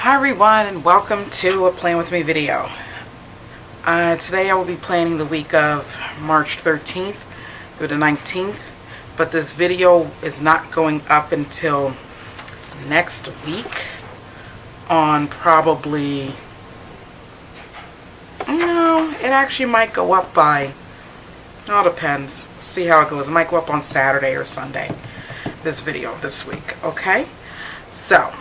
Hi everyone, and welcome to a Plan With Me video. Today I will be planning the week of March 13th through the 19th, but this video is not going up until next week on probably, it actually might go up by, it all depends, see how it goes. It might go up on Saturday or Sunday, this video this week, okay? So,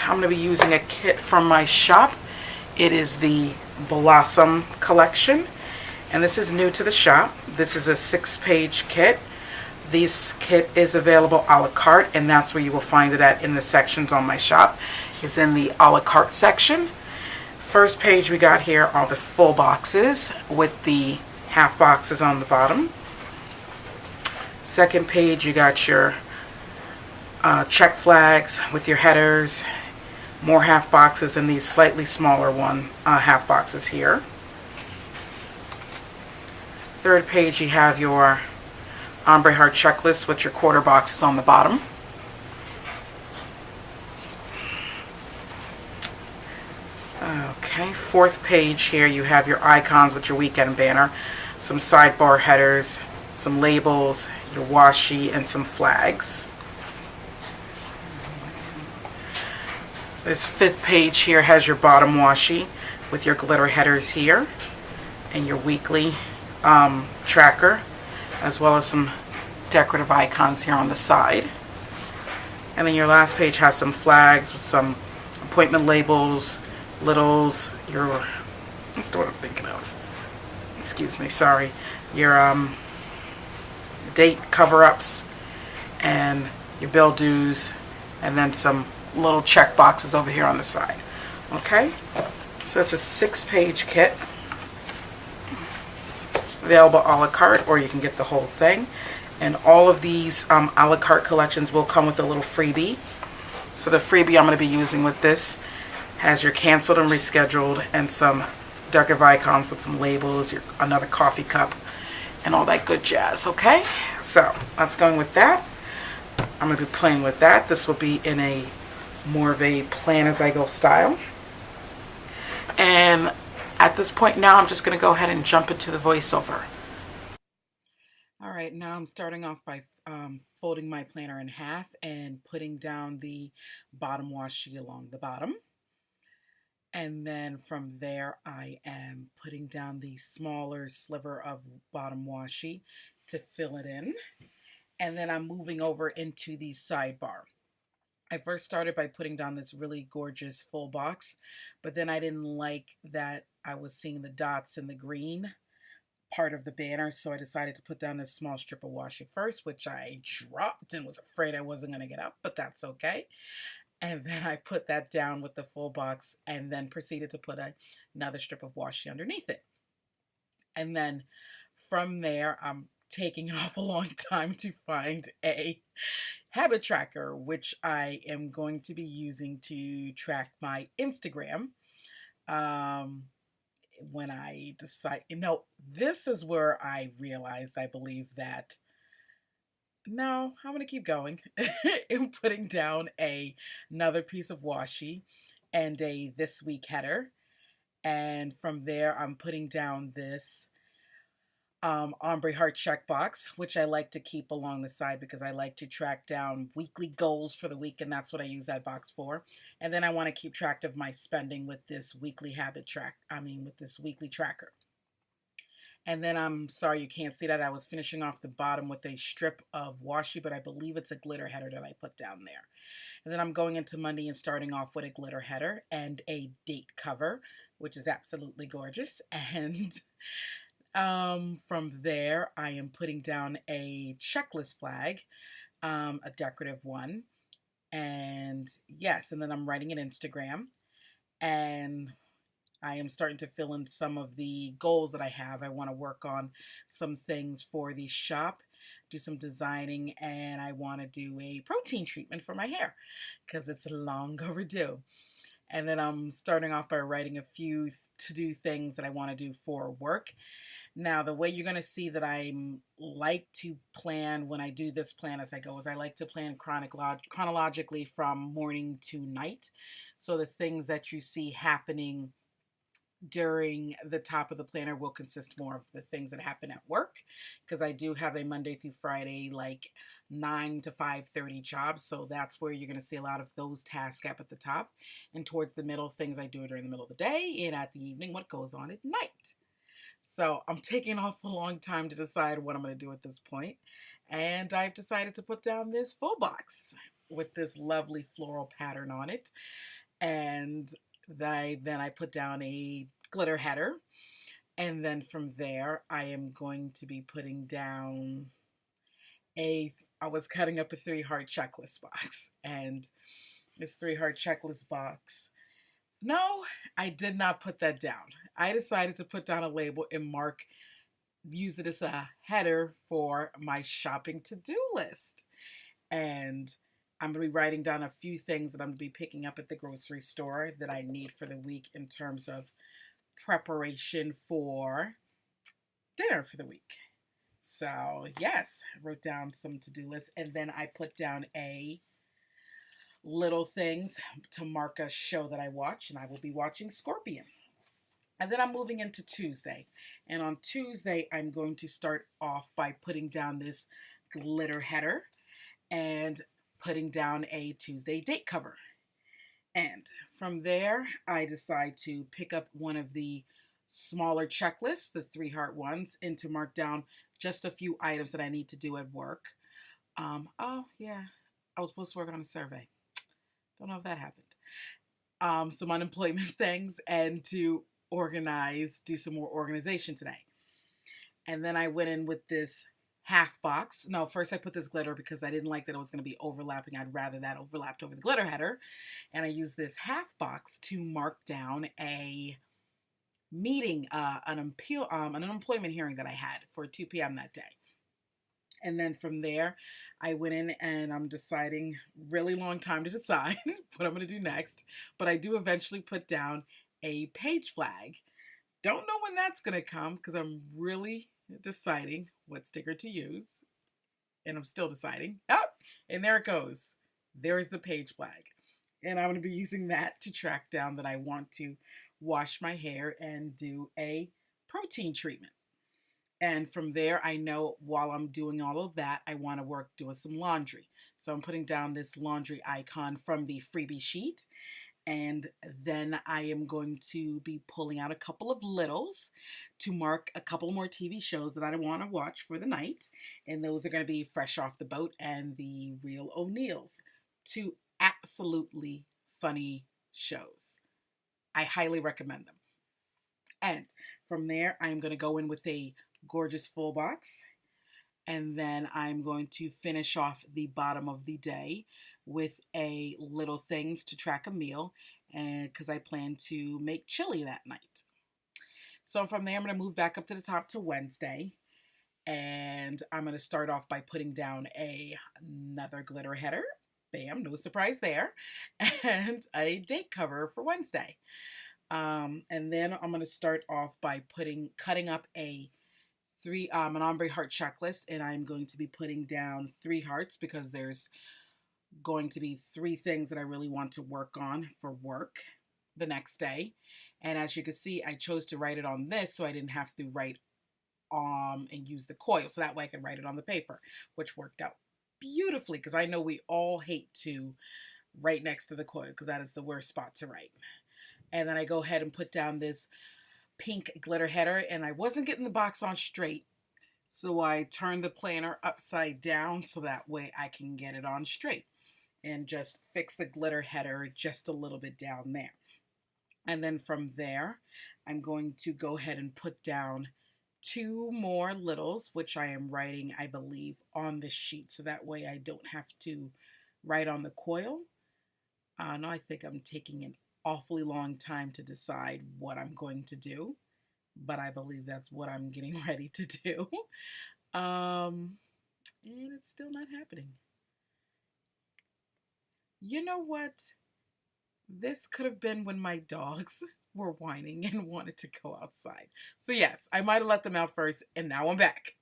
I'm going to be using a kit from my shop. It is the Blossom collection, and this is new to the shop. This is a 6-page kit. This kit is available a la carte, and that's where you will find it at in the sections on my shop. It's in the a la carte section. First page we got here are the full boxes with the half boxes on the bottom. Second page you got your check flags with your headers, more half boxes, and these slightly smaller half boxes here. Third page you have your ombre heart checklist with your quarter boxes on the bottom. Okay, fourth page here you have your icons with your weekend banner, some sidebar headers, some labels, your washi, and some flags. This fifth page here has your bottom washi with your glitter headers here and your weekly tracker, as well as some decorative icons here on the side. And then your last page has some flags with some appointment labels, littles, your, that's what I'm thinking of. Excuse me, sorry. Your date cover-ups and your bill dues, and then some little check boxes over here on the side. Okay, so it's a 6-page kit available a la carte, or you can get the whole thing. And all of these a la carte collections will come with a little freebie. So the freebie I'm going to be using with this has your canceled and rescheduled, and some decorative icons with some labels, another coffee cup, and all that good jazz. Okay, so that's going with that. I'm going to be playing with that. This will be in a more of a plan as I go style. And at this point now, I'm just going to go ahead and jump into the voiceover. All right, now I'm starting off by folding my planner in half and putting down the bottom washi along the bottom. And then from there, I am putting down the smaller sliver of bottom washi to fill it in. And then I'm moving over into the sidebar. I first started by putting down this really gorgeous full box, but then I didn't like that I was seeing the dots in the green part of the banner, so I decided to put down this small strip of washi first, which I dropped and was afraid I wasn't going to get up, but that's okay. And then I put that down with the full box and then proceeded to put another strip of washi underneath it. And then from there, I'm taking an awful long time to find a habit tracker, which I am going to be using to track my Instagram. When I decide, this is where I realized, I believe that, no, I'm going to keep going. I'm putting down another piece of washi and a this week header. And from there, I'm putting down this ombre heart checkbox, which I like to keep along the side because I like to track down weekly goals for the week, and that's what I use that box for. And then I want to keep track of my spending with this weekly with this weekly tracker. And then I'm sorry you can't see that. I was finishing off the bottom with a strip of washi, but I believe it's a glitter header that I put down there. And then I'm going into Monday and starting off with a glitter header and a date cover, which is absolutely gorgeous. And from there, I am putting down a checklist flag, a decorative one. And yes, and then I'm writing an Instagram. And I am starting to fill in some of the goals that I have. I want to work on some things for the shop, do some designing, and I want to do a protein treatment for my hair because it's long overdue. And then I'm starting off by writing a few to-do things that I want to do for work. Now, the way you're going to see that I like to plan when I do this plan as I go is I like to plan chronologically from morning to night. So the things that you see happening during the top of the planner will consist more of the things that happen at work, because I do have a Monday through Friday, like 9 to 5:30 job. So that's where you're going to see a lot of those tasks up at the top, and towards the middle, things I do during the middle of the day, and at the evening, what goes on at night. So I'm taking off a long time to decide what I'm going to do at this point. And I've decided to put down this full box with this lovely floral pattern on it. And then I put down a glitter header. And then from there, I am going to be putting down I was cutting up a 3-heart checklist box. And this 3-heart checklist box, no, I did not put that down. I decided to put down a label and use it as a header for my shopping to-do list. And I'm going to be writing down a few things that I'm going to be picking up at the grocery store that I need for the week in terms of preparation for dinner for the week. So yes, I wrote down some to-do lists, and then I put down a little things to mark a show that I watch, and I will be watching Scorpion. And then I'm moving into Tuesday. And on Tuesday, I'm going to start off by putting down this glitter header and putting down a Tuesday date cover. And from there, I decide to pick up one of the smaller checklists, the 3-heart ones, and to mark down just a few items that I need to do at work. Oh, yeah, I was supposed to work on a survey. Don't know if that happened. Some unemployment things, and to do some more organization today. And then I went in with this half box. No, first I put this glitter because I didn't like that it was going to be overlapping. I'd rather that overlapped over the glitter header. And I used this half box to mark down a meeting, an unemployment hearing that I had for 2 p.m. that day. And then from there, I went in and I'm deciding, really long time to decide what I'm going to do next. But I do eventually put down a page flag. Don't know when that's going to come because I'm really deciding what sticker to use. And I'm still deciding. Oh, and there it goes. There is the page flag. And I'm going to be using that to track down that I want to wash my hair and do a protein treatment. And from there, I know while I'm doing all of that, I want to doing some laundry. So I'm putting down this laundry icon from the freebie sheet. And then I am going to be pulling out a couple of littles to mark a couple more TV shows that I want to watch for the night. And those are going to be Fresh Off the Boat and The Real O'Neills. 2 absolutely funny shows. I highly recommend them. And from there, I'm going to go in with a gorgeous full box. And then I'm going to finish off the bottom of the day with a little things to track a meal, and because I plan to make chili that night. So from there, I'm going to move back up to the top to Wednesday. And I'm going to start off by putting down another glitter header. Bam, no surprise there. And a date cover for Wednesday. And then I'm going to start off by cutting up an ombre heart checklist, and I'm going to be putting down 3 hearts because there's going to be 3 things that I really want to work on for work the next day. And as you can see, I chose to write it on this so I didn't have to write and use the coil, so that way I can write it on the paper, which worked out beautifully because I know we all hate to write next to the coil because that is the worst spot to write. And then I go ahead and put down this pink glitter header, and I wasn't getting the box on straight, so I turned the planner upside down so that way I can get it on straight and just fix the glitter header just a little bit down there. And then from there, I'm going to go ahead and put down 2 more littles, which I am writing, I believe, on the sheet, so that way I don't have to write on the coil. No, I think I'm taking an awfully long time to decide what I'm going to do, but I believe that's what I'm getting ready to do. And it's still not happening. You know what? This could have been when my dogs were whining and wanted to go outside. So yes, I might have let them out first, and now I'm back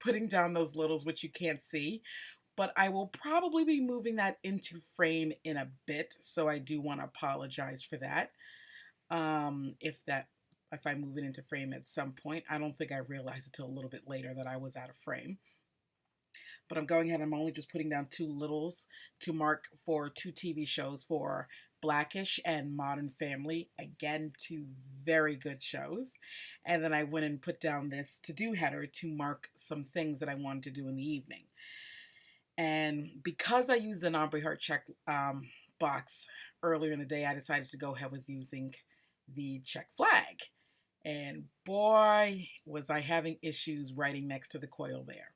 putting down those littles, which you can't see, but I will probably be moving that into frame in a bit. So I do want to apologize for that. If I move it into frame at some point, I don't think I realized until a little bit later that I was out of frame. But I'm going ahead, I'm only just putting down two littles to mark for two TV shows, for Blackish and Modern Family. Again, two very good shows. And then I went and put down this to-do header to mark some things that I wanted to do in the evening. And because I used the Nombre Heart check box earlier in the day, I decided to go ahead with using the check flag. And boy, was I having issues writing next to the coil there.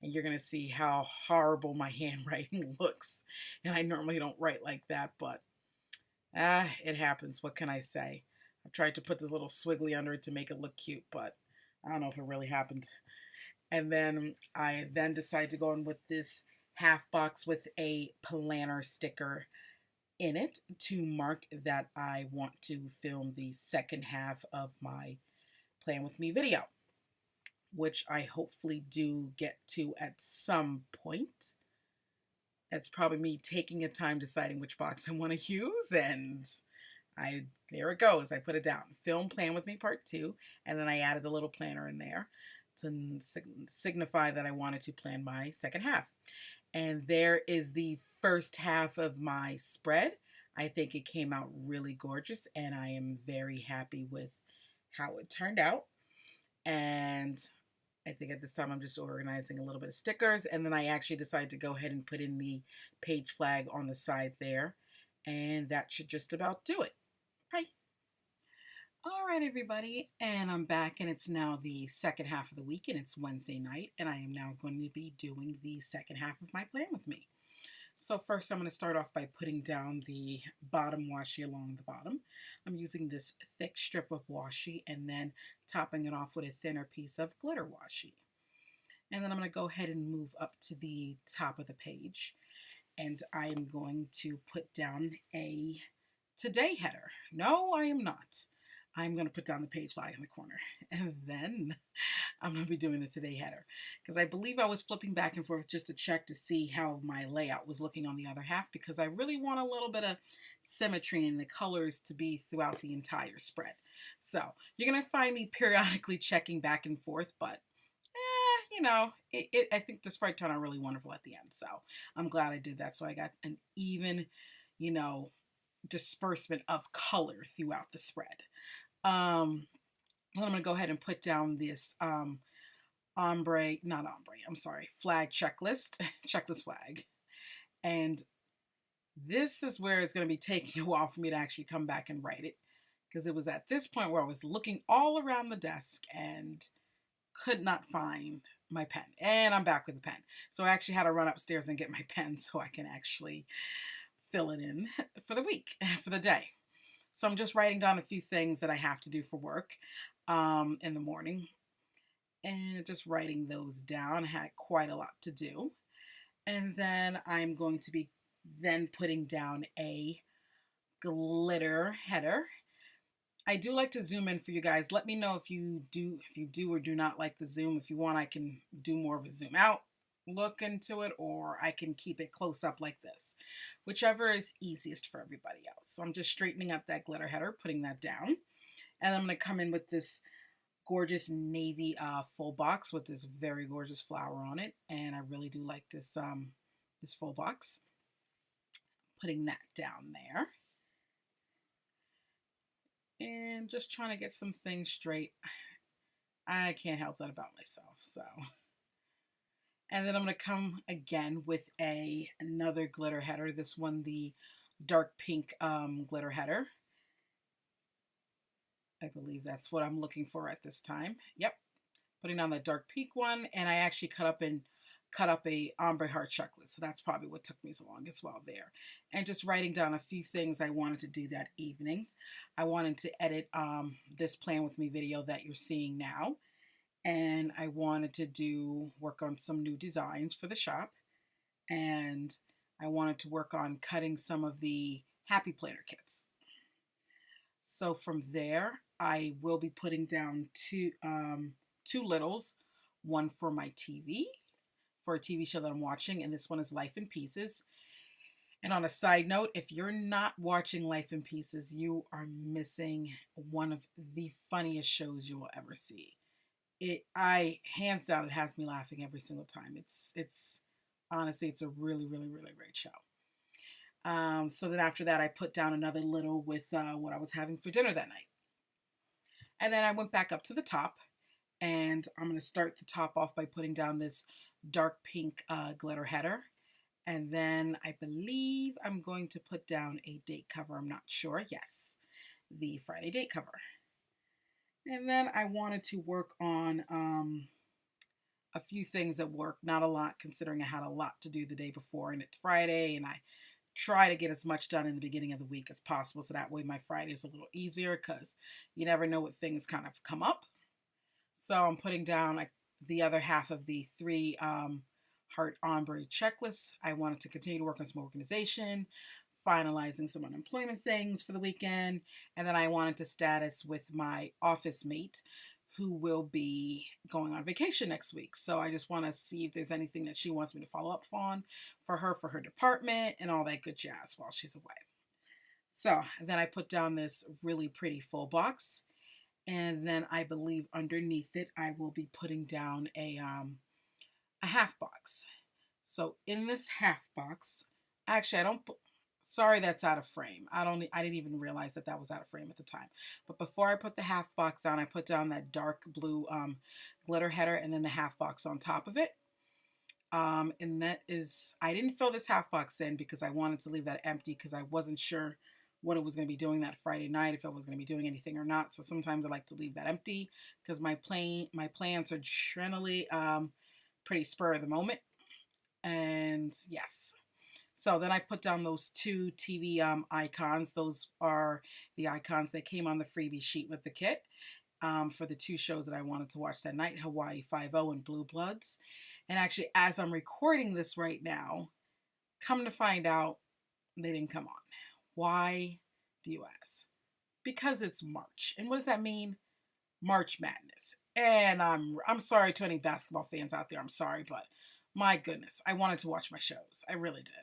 And you're going to see how horrible my handwriting looks. And I normally don't write like that, but it happens. What can I say? I tried to put this little swiggly under it to make it look cute, but I don't know if it really happened. And then I decided to go in with this half box with a planner sticker in it to mark that I want to film the second half of my Plan With Me video, which I hopefully do get to at some point. That's probably me taking a time deciding which box I want to use, and there it goes. I put it down. Film Plan With Me Part 2, and then I added the little planner in there to signify that I wanted to plan my second half. And there is the first half of my spread. I think it came out really gorgeous, and I am very happy with how it turned out. And I think at this time I'm just organizing a little bit of stickers, and then I actually decided to go ahead and put in the page flag on the side there, and that should just about do it. Bye. All right, everybody, and I'm back, and it's now the second half of the week, and it's Wednesday night, and I am now going to be doing the second half of my Plan With Me. So first I'm going to start off by putting down the bottom washi along the bottom. I'm using this thick strip of washi and then topping it off with a thinner piece of glitter washi. And then I'm going to go ahead and move up to the top of the page, and I am going to put down a today header. No, I am not. I'm going to put down the page flag in the corner, and then I'm going to be doing the today header, because I believe I was flipping back and forth just to check to see how my layout was looking on the other half, because I really want a little bit of symmetry in the colors to be throughout the entire spread. So you're going to find me periodically checking back and forth, but you know, I think the spread turned out really wonderful at the end. So I'm glad I did that. So I got an even, you know, disbursement of color throughout the spread. I'm going to go ahead and put down this flag checklist, checklist flag. And this is where it's going to be taking a while for me to actually come back and write it, because it was at this point where I was looking all around the desk and could not find my pen. And I'm back with the pen. So I actually had to run upstairs and get my pen so I can actually fill it in for the week, for the day. So I'm just writing down a few things that I have to do for work in the morning, and just writing those down. I had quite a lot to do. And then I'm going to be then putting down a glitter header. I do like to zoom in for you guys. Let me know if you do or do not like the zoom. If you want, I can do more of a zoom out look into it, or I can keep it close up like this, whichever is easiest for everybody else. So I'm just straightening up that glitter header, putting that down, and I'm going to come in with this gorgeous navy full box with this very gorgeous flower on it, and I really do like this this full box. Putting that down there, and just trying to get some things straight. I can't help that about myself. So, and then I'm going to come again with another glitter header. This one, the dark pink glitter header. I believe that's what I'm looking for at this time. Yep, putting on the dark pink one, and I actually cut up a ombre heart checklist, so that's probably what took me so long as well there. And just writing down a few things I wanted to do that evening. I wanted to edit this Plan With Me video that you're seeing now, and I wanted to work on some new designs for the shop, and I wanted to work on cutting some of the Happy Planner kits. So from there, I will be putting down two littles, one for my TV, for a TV show that I'm watching, and this one is Life in Pieces. And on a side note, if you're not watching Life in Pieces, you are missing one of the funniest shows you will ever see. I hands down, it has me laughing every single time. It's honestly, it's a really, really, really great show. So then after that, I put down another little with what I was having for dinner that night. And then I went back up to the top, and I'm going to start the top off by putting down this dark pink glitter header. And then I believe I'm going to put down a date cover. I'm not sure. Yes, the Friday date cover. And then I wanted to work on a few things at work. Not a lot, considering I had a lot to do the day before, and it's Friday, and I try to get as much done in the beginning of the week as possible, so that way my Friday is a little easier, because you never know what things kind of come up. So I'm putting down like the other half of the three heart ombre checklist. I wanted to continue to work on some organization, finalizing some unemployment things for the weekend, and then I wanted to status with my office mate who will be going on vacation next week. So I just want to see if there's anything that she wants me to follow up on for her department, and all that good jazz while she's away. So then I put down this really pretty full box, and then I believe underneath it I will be putting down a half box. So in this half box, actually I don't. Sorry, that's out of frame. I didn't even realize that that was out of frame at the time. But before I put the half box down, I put down that dark blue glitter header, and then the half box on top of it. And that is, I didn't fill this half box in because I wanted to leave that empty, because I wasn't sure what it was going to be doing that Friday night, if I was going to be doing anything or not. So sometimes I like to leave that empty, because my plans are generally pretty spur of the moment. And yes. So then I put down those two TV icons. Those are the icons that came on the freebie sheet with the kit for the two shows that I wanted to watch that night, Hawaii Five-0 and Blue Bloods. And actually, as I'm recording this right now, come to find out, they didn't come on. Why, do you ask? Because it's March. And what does that mean? March Madness. And I'm sorry to any basketball fans out there. I'm sorry, but my goodness, I wanted to watch my shows. I really did.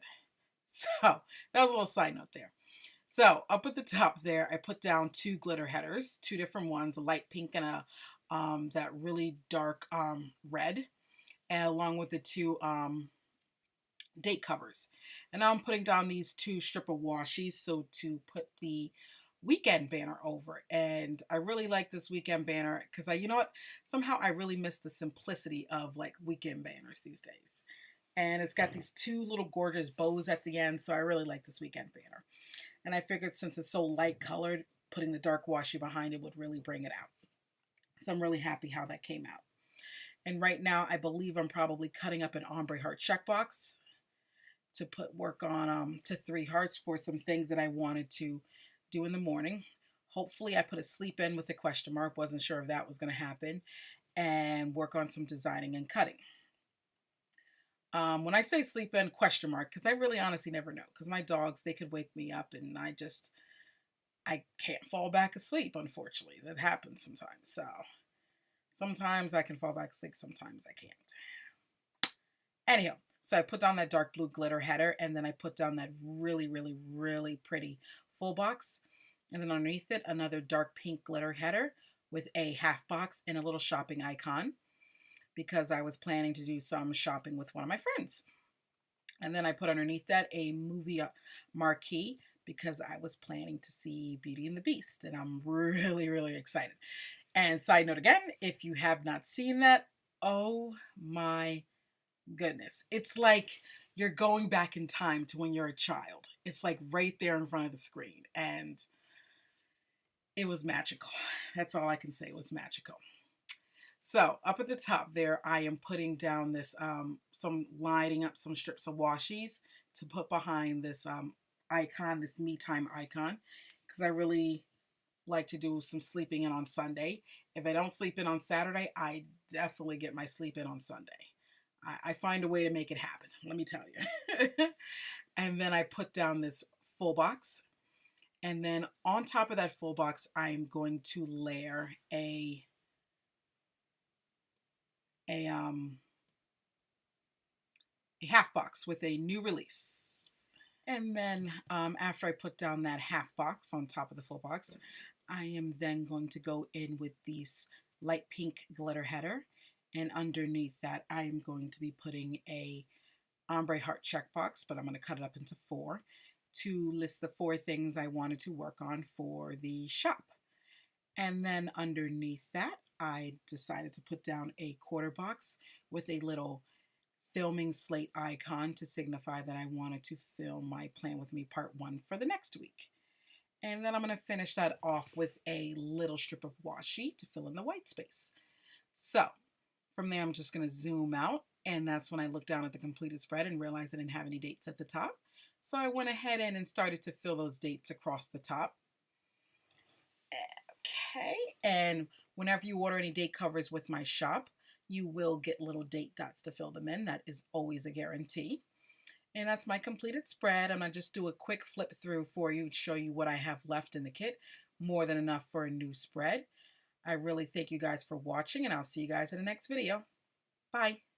So that was a little side note there. So up at the top there, I put down two glitter headers, two different ones, a light pink and a that really dark red, and along with the two date covers. And now I'm putting down these two strip of washi, so to put the weekend banner over. And I really like this weekend banner because you know what? Somehow I really miss the simplicity of like weekend banners these days. And it's got these two little gorgeous bows at the end, so I really like this weekend banner. And I figured since it's so light colored, putting the dark washi behind it would really bring it out. So I'm really happy how that came out. And right now, I believe I'm probably cutting up an ombre heart checkbox to put work on to 3 hearts for some things that I wanted to do in the morning. Hopefully, I put a sleep in with a question mark. Wasn't sure if that was going to happen. And work on some designing and cutting. When I say sleep in, question mark, because I really honestly never know. Because my dogs, they could wake me up, and I can't fall back asleep, unfortunately. That happens sometimes. So sometimes I can fall back asleep, sometimes I can't. Anyhow, so I put down that dark blue glitter header, and then I put down that really, really, really pretty full box. And then underneath it, another dark pink glitter header with a half box and a little shopping icon, because I was planning to do some shopping with one of my friends. And then I put underneath that a movie marquee, because I was planning to see Beauty and the Beast, and I'm really, really excited. And side note again, if you have not seen that, oh my goodness. It's like you're going back in time to when you're a child. It's like right there in front of the screen, and it was magical. That's all I can say. It was magical. So up at the top there, I am putting down this, lining up some strips of washies to put behind this icon, this me time icon, because I really like to do some sleeping in on Sunday. If I don't sleep in on Saturday, I definitely get my sleep in on Sunday. I find a way to make it happen, let me tell you. And then I put down this full box, And then on top of that full box, I'm going to layer a half box with a new release. And then after I put down that half box on top of the full box, I am then going to go in with this light pink glitter header. And underneath that, I am going to be putting a ombre heart checkbox, but I'm going to cut it up into 4 to list the 4 things I wanted to work on for the shop. And then underneath that, I decided to put down a quarter box with a little filming slate icon to signify that I wanted to film my Plan With Me Part 1 for the next week. And then I'm going to finish that off with a little strip of washi to fill in the white space. So from there, I'm just going to zoom out, and that's when I looked down at the completed spread and realized I didn't have any dates at the top. So I went ahead in and started to fill those dates across the top. Okay, and whenever you order any date covers with my shop, you will get little date dots to fill them in. That is always a guarantee. And that's my completed spread. I'm going to just do a quick flip through for you to show you what I have left in the kit. More than enough for a new spread. I really thank you guys for watching, and I'll see you guys in the next video. Bye.